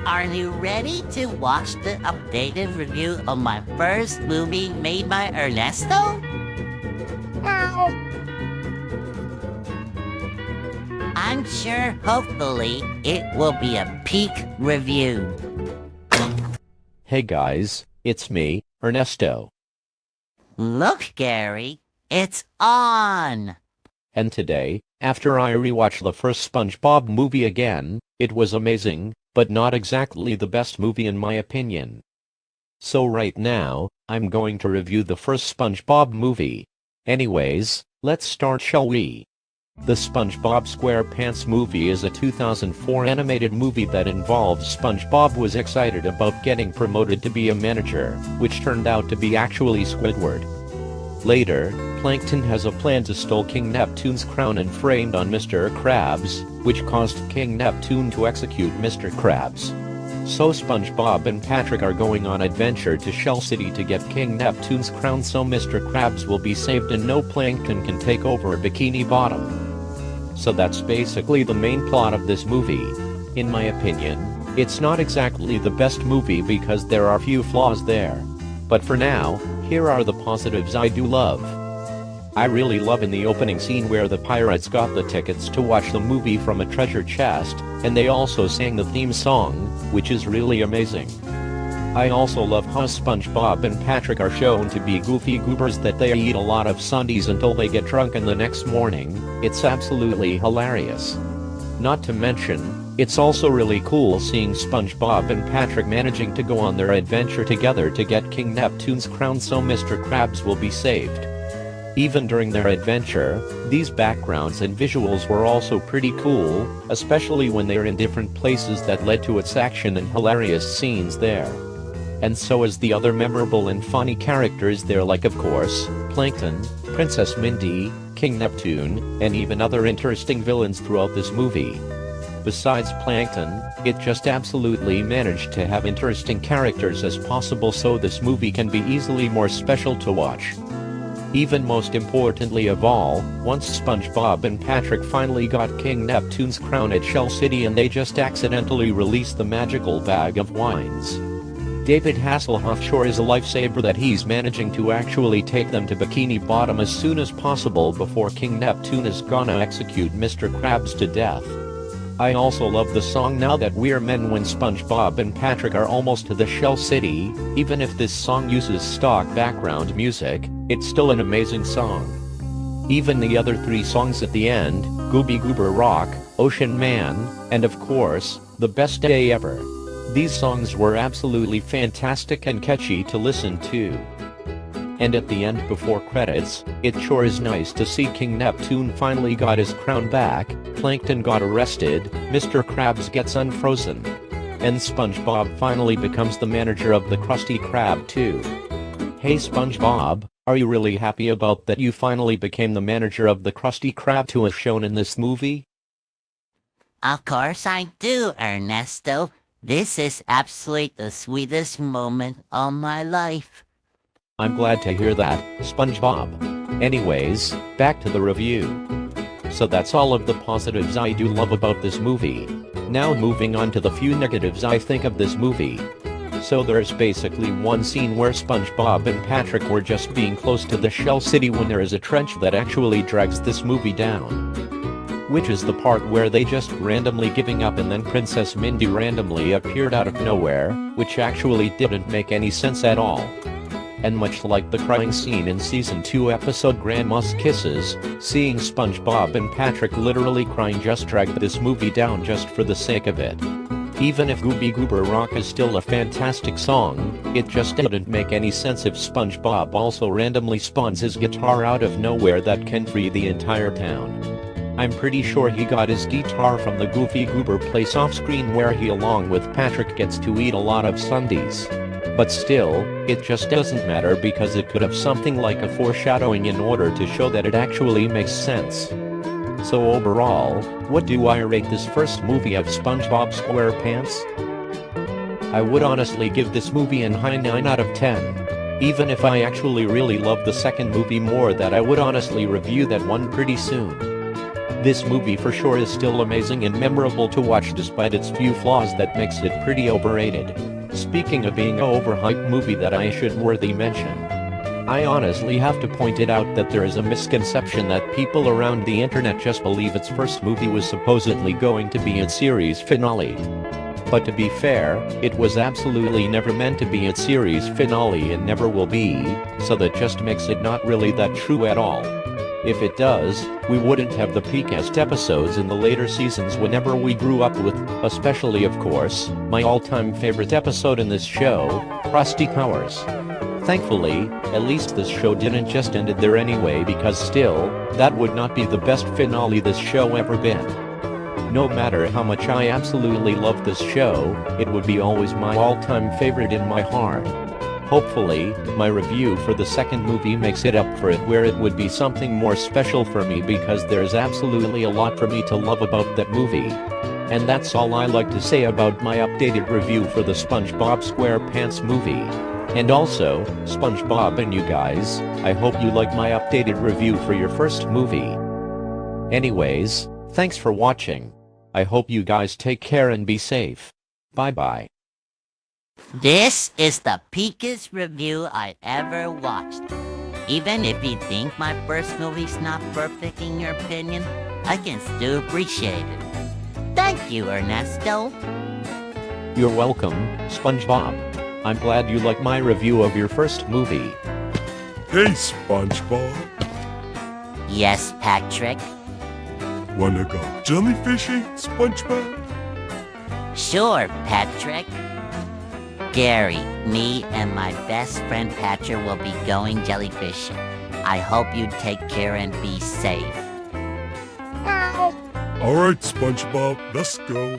Are you ready to watch the updated review of my first movie made by Ernesto? I'm sure hopefully it will be a peak review. Hey guys, it's me, Ernesto. Look, Gary, it's on! And today, after I rewatched the first SpongeBob movie again, it was amazing, but not exactly the best movie in my opinion. So right now, I'm going to review the first SpongeBob movie. Anyways, let's start, shall we? The SpongeBob SquarePants Movie is a 2004 animated movie that involves SpongeBob was excited about getting promoted to be a manager, which turned out to be actually Squidward. Later, Plankton has a plan to steal King Neptune's crown and framed on Mr. Krabs, which caused King Neptune to execute Mr. Krabs. So SpongeBob and Patrick are going on adventure to Shell City to get King Neptune's crown so Mr. Krabs will be saved and no Plankton can take over Bikini Bottom. So that's basically the main plot of this movie. In my opinion, it's not exactly the best movie because there are few flaws there. But for now, here are the positives I do love. I really love in the opening scene where the pirates got the tickets to watch the movie from a treasure chest, and they also sang the theme song, which is really amazing. I also love how SpongeBob and Patrick are shown to be goofy goobers that they eat a lot of sundaes until they get drunk and the next morning. It's absolutely hilarious. Not to mention, it's also really cool seeing SpongeBob and Patrick managing to go on their adventure together to get King Neptune's crown so Mr. Krabs will be saved. Even during their adventure, these backgrounds and visuals were also pretty cool, especially when they're in different places that led to its action and hilarious scenes there. And so is the other memorable and funny characters there, like of course, Plankton, Princess Mindy, King Neptune, and even other interesting villains throughout this movie. Besides Plankton, it just absolutely managed to have interesting characters as possible so this movie can be easily more special to watch. Even most importantly of all, once SpongeBob and Patrick finally got King Neptune's crown at Shell City and they just accidentally released the magical bag of wines. David Hasselhoff sure is a lifesaver that he's managing to actually take them to Bikini Bottom as soon as possible before King Neptune is gonna execute Mr. Krabs to death. I also love the song Now That We're Men when SpongeBob and Patrick are almost to the Shell City. Even if this song uses stock background music, it's still an amazing song. Even the other three songs at the end, Gooby Goober Rock, Ocean Man, and of course, The Best Day Ever. These songs were absolutely fantastic and catchy to listen to. And at the end before credits, it sure is nice to see King Neptune finally got his crown back, Plankton got arrested, Mr. Krabs gets unfrozen. And SpongeBob finally becomes the manager of the Krusty Krab too. Hey SpongeBob, are you really happy about that you finally became the manager of the Krusty Krab too as shown in this movie? Of course I do, Ernesto. This is absolutely the sweetest moment of my life. I'm glad to hear that, SpongeBob. Anyways, back to the review. So that's all of the positives I do love about this movie. Now moving on to the few negatives I think of this movie. So there's basically one scene where SpongeBob and Patrick were just being close to the Shell City when there is a trench that actually drags this movie down. Which is the part where they just randomly giving up and then Princess Mindy randomly appeared out of nowhere, which actually didn't make any sense at all. And much like the crying scene in Season 2 episode Grandma's Kisses, seeing SpongeBob and Patrick literally crying just dragged this movie down just for the sake of it. Even if Gooby Goober Rock is still a fantastic song, it just didn't make any sense if SpongeBob also randomly spawns his guitar out of nowhere that can free the entire town. I'm pretty sure he got his guitar from the Goofy Goober place off screen where he along with Patrick gets to eat a lot of sundaes. But still, it just doesn't matter because it could have something like a foreshadowing in order to show that it actually makes sense. So overall, what do I rate this first movie of SpongeBob SquarePants? I would honestly give this movie an high 9 out of 10. Even if I actually really love the second movie more that I would honestly review that one pretty soon. This movie for sure is still amazing and memorable to watch despite its few flaws that makes it pretty overrated. Speaking of being an overhyped movie that I should worthy mention, I honestly have to point it out that there is a misconception that people around the internet just believe its first movie was supposedly going to be its series finale. But to be fair, it was absolutely never meant to be its series finale and never will be, so that just makes it not really that true at all. If it does, we wouldn't have the peakest episodes in the later seasons whenever we grew up with, especially of course, my all-time favorite episode in this show, Krusty Powers. Thankfully, at least this show didn't just end it there anyway because still, that would not be the best finale this show ever been. No matter how much I absolutely love this show, it would be always my all-time favorite in my heart. Hopefully, my review for the second movie makes it up for it where it would be something more special for me because there's absolutely a lot for me to love about that movie. And that's all I like to say about my updated review for the SpongeBob SquarePants movie. And also, SpongeBob and you guys, I hope you like my updated review for your first movie. Anyways, thanks for watching. I hope you guys take care and be safe. Bye bye. This is the peakest review I ever watched. Even if you think my first movie's not perfect in your opinion, I can still appreciate it. Thank you, Ernesto. You're welcome, SpongeBob. I'm glad you like my review of your first movie. Hey, SpongeBob. Yes, Patrick. Wanna go jellyfishing, SpongeBob? Sure, Patrick. Gary, me and my best friend Patrick will be going jellyfishing. I hope you take care and be safe. Alright, SpongeBob, let's go.